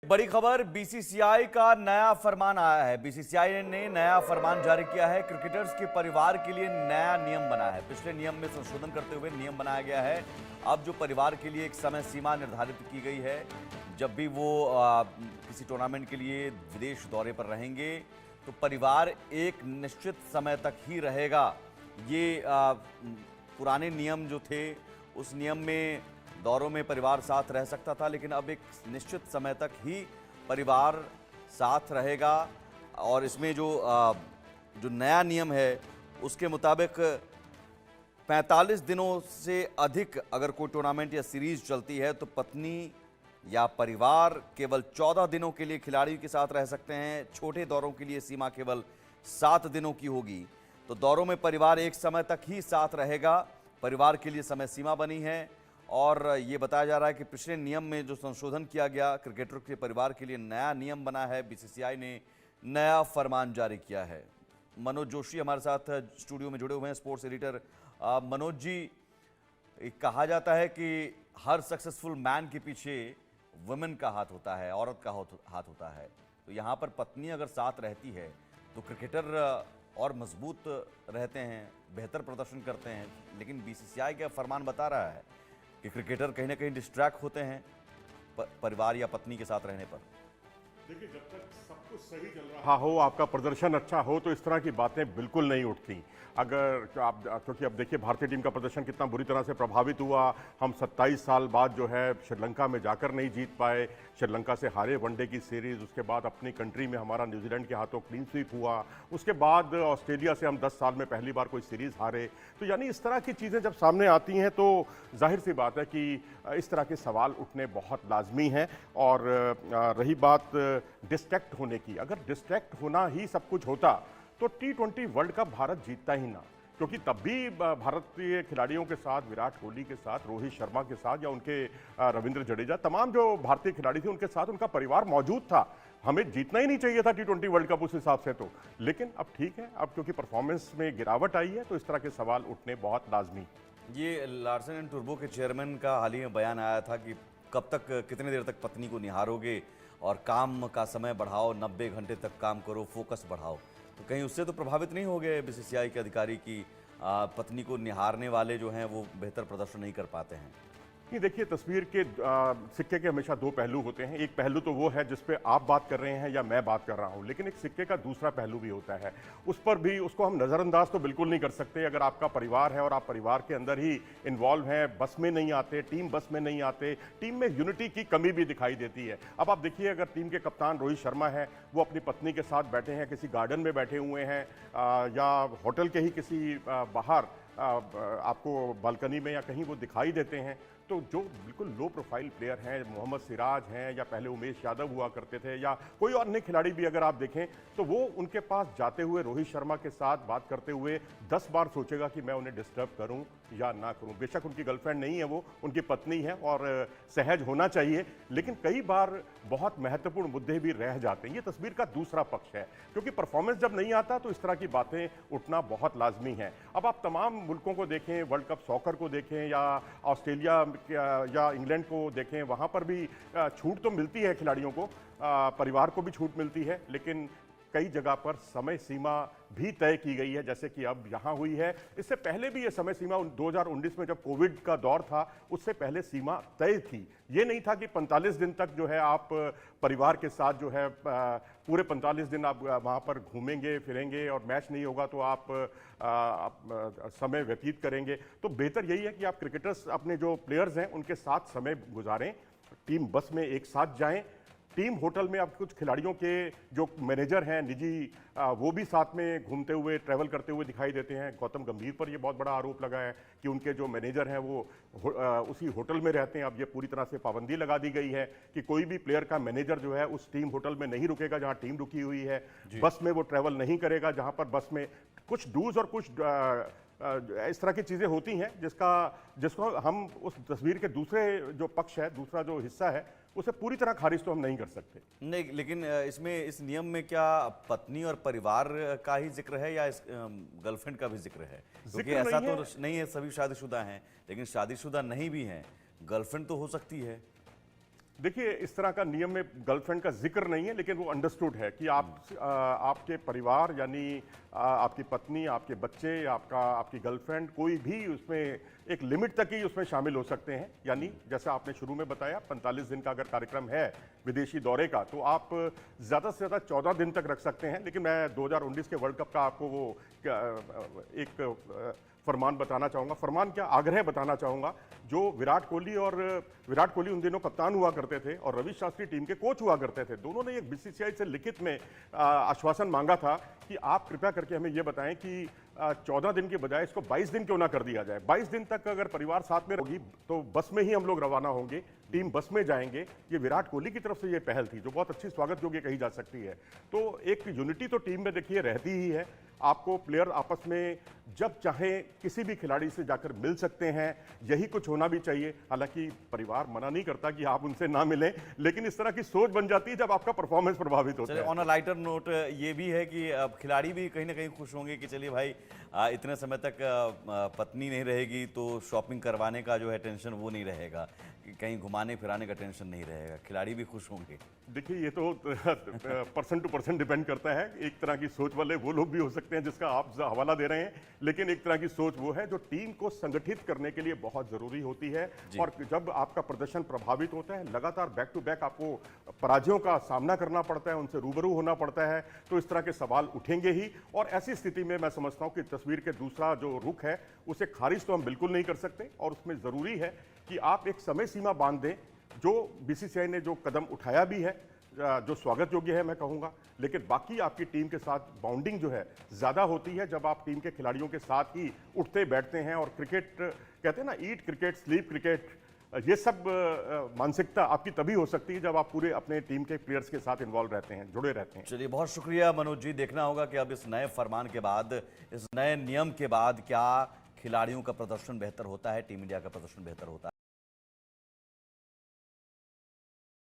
बड़ी खबर, बीसीसीआई का नया फरमान आया है। बीसीसीआई ने नया फरमान जारी किया है। क्रिकेटर्स के परिवार के लिए नया नियम बना है। पिछले नियम में संशोधन करते हुए नियम बनाया गया है। अब जो परिवार के लिए एक समय सीमा निर्धारित की गई है, जब भी वो किसी टूर्नामेंट के लिए विदेश दौरे पर रहेंगे तो परिवार एक निश्चित समय तक ही रहेगा। ये पुराने नियम जो थे, उस नियम में दौरों में परिवार साथ रह सकता था, लेकिन अब एक निश्चित समय तक ही परिवार साथ रहेगा। और इसमें जो नया नियम है उसके मुताबिक 45 दिनों से अधिक अगर कोई टूर्नामेंट या सीरीज चलती है तो पत्नी या परिवार केवल 14 दिनों के लिए खिलाड़ी के साथ रह सकते हैं। छोटे दौरों के लिए सीमा केवल 7 दिनों की होगी। तो दौरों में परिवार एक समय तक ही साथ रहेगा। परिवार के लिए समय सीमा बनी है और ये बताया जा रहा है कि पिछले नियम में जो संशोधन किया गया, क्रिकेटरों के परिवार के लिए नया नियम बना है। बीसीसीआई ने नया फरमान जारी किया है। मनोज जोशी हमारे साथ स्टूडियो में जुड़े हुए हैं, स्पोर्ट्स एडिटर। मनोज जी, कहा जाता है कि हर सक्सेसफुल मैन के पीछे वुमेन का हाथ होता है, औरत का हाथ होता है। तो यहाँ पर पत्नी अगर साथ रहती है तो क्रिकेटर और मजबूत रहते हैं, बेहतर प्रदर्शन करते हैं। लेकिन बीसीसीआई का फरमान बता रहा है कि क्रिकेटर कहीं ना कहीं डिस्ट्रैक्ट होते हैं परिवार या पत्नी के साथ रहने पर। देखिए, जब तक सब कुछ सही चल रहा हो, आपका प्रदर्शन अच्छा हो, तो इस तरह की बातें बिल्कुल नहीं उठती। अगर आप, क्योंकि अब देखिए भारतीय टीम का प्रदर्शन कितना बुरी तरह से प्रभावित हुआ। हम 27 साल बाद जो है श्रीलंका में जाकर नहीं जीत पाए, श्रीलंका से हारे वनडे की सीरीज। उसके बाद अपनी कंट्री में हमारा न्यूजीलैंड के हाथों क्लीन स्वीप हुआ। उसके बाद ऑस्ट्रेलिया से हम 10 साल में पहली बार कोई सीरीज हारे। तो यानी इस तरह की चीज़ें जब सामने आती हैं तो जाहिर सी बात है कि इस तरह के सवाल उठने बहुत लाजमी हैं। और रही बात डिस्ट्रैक्ट होने की, अगर डिस्ट्रैक्ट होना ही सब कुछ होता तो T20 वर्ल्ड कप भारत जीतता ही ना। क्योंकि तब भी भारतीय खिलाड़ियों के साथ, विराट कोहली के साथ, रोहित शर्मा के साथ या उनके रविंद्र जडेजा, तमाम जो भारतीय खिलाड़ी थे उनके साथ उनका परिवार मौजूद था। हमें जीतना ही नहीं चाहिए था T20 वर्ल्ड कप उस हिसाब से तो। लेकिन अब ठीक है, अब क्योंकि परफॉर्मेंस में गिरावट आई है तो इस तरह के सवाल उठने बहुत लाजमी। ये लार्सन एंड टुर्बो के चेयरमैन का हाल ही में बयान आया था कि कब तक, कितनी देर तक पत्नी को निहारोगे और काम का समय बढ़ाओ, 90 घंटे तक काम करो, फोकस बढ़ाओ। तो कहीं उससे तो प्रभावित नहीं हो गए बीसीसीआई के अधिकारी की पत्नी को निहारने वाले जो हैं वो बेहतर प्रदर्शन नहीं कर पाते हैं? ये देखिए, तस्वीर के सिक्के के हमेशा दो पहलू होते हैं। एक पहलू तो वो है जिस पे आप बात कर रहे हैं या मैं बात कर रहा हूं, लेकिन एक सिक्के का दूसरा पहलू भी होता है। उस पर भी, उसको हम नज़रअंदाज तो बिल्कुल नहीं कर सकते। अगर आपका परिवार है और आप परिवार के अंदर ही इन्वॉल्व हैं, बस में नहीं आते, टीम बस में नहीं आते, टीम में यूनिटी की कमी भी दिखाई देती है। अब आप देखिए, अगर टीम के कप्तान रोहित शर्मा है, वो अपनी पत्नी के साथ बैठे हैं, किसी गार्डन में बैठे हुए हैं या होटल के ही किसी बाहर आपको बालकनी में या कहीं वो दिखाई देते हैं, तो जो बिल्कुल लो प्रोफाइल प्लेयर हैं, मोहम्मद सिराज हैं या पहले उमेश यादव हुआ करते थे या कोई और अन्य खिलाड़ी भी अगर आप देखें, तो वो उनके पास जाते हुए रोहित शर्मा के साथ बात करते हुए 10 बार सोचेगा कि मैं उन्हें डिस्टर्ब करूं या ना करूं। बेशक उनकी गर्लफ्रेंड नहीं है, वो उनकी पत्नी है और सहज होना चाहिए, लेकिन कई बार बहुत महत्वपूर्ण मुद्दे भी रह जाते हैं। ये तस्वीर का दूसरा पक्ष है, क्योंकि परफॉर्मेंस जब नहीं आता तो इस तरह की बातें उठना बहुत लाजमी है। अब आप तमाम मुल्कों को देखें, वर्ल्ड कप सॉकर को देखें या ऑस्ट्रेलिया या इंग्लैंड को देखें, वहाँ पर भी छूट तो मिलती है खिलाड़ियों को, परिवार को भी छूट मिलती है, लेकिन कई जगह पर समय सीमा भी तय की गई है, जैसे कि अब यहाँ हुई है। इससे पहले भी ये समय सीमा 2019 में जब कोविड का दौर था, उससे पहले सीमा तय थी। ये नहीं था कि 45 दिन तक जो है आप परिवार के साथ जो है पूरे 45 दिन आप वहाँ पर घूमेंगे फिरेंगे और मैच नहीं होगा तो आप समय व्यतीत करेंगे। तो बेहतर यही है कि आप क्रिकेटर्स, अपने जो प्लेयर्स हैं उनके साथ समय गुजारें, टीम बस में एक साथ जाएं, टीम होटल में। अब कुछ खिलाड़ियों के जो मैनेजर हैं निजी, वो भी साथ में घूमते हुए, ट्रैवल करते हुए दिखाई देते हैं। गौतम गंभीर पर ये बहुत बड़ा आरोप लगा है कि उनके जो मैनेजर हैं वो उसी होटल में रहते हैं। अब ये पूरी तरह से पाबंदी लगा दी गई है कि कोई भी प्लेयर का मैनेजर जो है उस टीम होटल में नहीं रुकेगा जहां टीम रुकी हुई है, बस में वो ट्रैवल नहीं करेगा जहां पर बस में कुछ डूज और कुछ इस तरह की चीज़ें होती हैं जिसको हम उस तस्वीर के दूसरे जो पक्ष है, दूसरा जो हिस्सा है, उसे पूरी तरह खारिज तो हम नहीं कर सकते। नहीं, लेकिन इसमें, इस नियम में क्या पत्नी और परिवार का ही जिक्र है या इस गर्लफ्रेंड का भी जिक्र है? क्योंकि ऐसा तो नहीं है, सभी शादीशुदा हैं, लेकिन शादीशुदा नहीं भी हैं, गर्लफ्रेंड तो हो सकती है। देखिए, इस तरह का नियम में गर्लफ्रेंड का जिक्र नहीं है, लेकिन वो अंडरस्टूड है कि आपके परिवार यानी आपकी पत्नी, आपके बच्चे, आपकी गर्लफ्रेंड, कोई भी उसमें एक लिमिट तक ही उसमें शामिल हो सकते हैं। यानी जैसा आपने शुरू में बताया, 45 दिन का अगर कार्यक्रम है विदेशी दौरे का, तो आप ज़्यादा से ज़्यादा 14 दिन तक रख सकते हैं। लेकिन मैं 2019 के वर्ल्ड कप का आपको वो एक फरमान बताना चाहूँगा, फरमान क्या, आग्रह बताना चाहूँगा, जो विराट कोहली उन दिनों कप्तान हुआ करते थे और रवि शास्त्री टीम के कोच हुआ करते थे। दोनों ने एक बीसीसीआई से लिखित में आश्वासन मांगा था कि आप कृपया करके हमें ये बताएं कि 14 दिन के बजाय इसको 22 दिन क्यों ना कर दिया जाए। 22 दिन तक अगर परिवार साथ में होगी तो बस में ही हम लोग रवाना होंगे, टीम बस में जाएंगे। ये विराट कोहली की तरफ से ये पहल थी, जो बहुत अच्छी स्वागत योग्य कही जा सकती है। तो एक यूनिटी तो टीम में देखिए रहती ही है। आपको प्लेयर आपस में जब चाहे किसी भी खिलाड़ी से जाकर मिल सकते हैं, यही कुछ होना भी चाहिए। हालांकि परिवार मना नहीं करता कि आप उनसे ना मिलें, लेकिन इस तरह की सोच बन जाती है जब आपका परफॉर्मेंस प्रभावित होता है। ऑन अ लाइटर नोट ये भी है कि अब खिलाड़ी भी कहीं ना कहीं खुश होंगे कि चलिए भाई इतने समय तक पत्नी नहीं रहेगी तो शॉपिंग करवाने का जो है टेंशन वो नहीं रहेगा, कि कहीं घुमाने फिराने का टेंशन नहीं रहेगा, खिलाड़ी भी खुश होंगे। देखिए, ये तो पर्सन टू पर्सन डिपेंड करता है। एक तरह की सोच वाले वो लोग भी हो सकते हैं जिसका आप हवाला दे रहे हैं, लेकिन एक तरह की सोच वो है जो टीम को संगठित करने के लिए बहुत जरूरी होती है। और जब आपका प्रदर्शन प्रभावित होता है, लगातार बैक टू बैक आपको पराजयों का सामना करना पड़ता है, उनसे रूबरू होना पड़ता है, तो इस तरह के सवाल उठेंगे ही। और ऐसी स्थिति में मैं समझता हूं कि तस्वीर के दूसरा जो रुख है उसे खारिज तो हम बिल्कुल नहीं कर सकते, और उसमें जरूरी है कि आप एक समय सीमा बांध दें। जो बीसीसीआई ने जो कदम उठाया भी है, जो स्वागत योग्य है मैं कहूंगा, लेकिन बाकी आपकी टीम के साथ बाउंडिंग जो है ज्यादा होती है जब आप टीम के खिलाड़ियों के साथ ही उठते बैठते हैं। और क्रिकेट कहते हैं ना, ईट क्रिकेट स्लीप क्रिकेट, ये सब मानसिकता आपकी तभी हो सकती है जब आप पूरे अपने टीम के प्लेयर्स के साथ इन्वॉल्व रहते हैं, जुड़े रहते हैं। चलिए, बहुत शुक्रिया मनोज जी। देखना होगा कि अब इस नए फरमान के बाद, इस नए नियम के बाद क्या खिलाड़ियों का प्रदर्शन बेहतर होता है, टीम इंडिया का प्रदर्शन बेहतर होता है।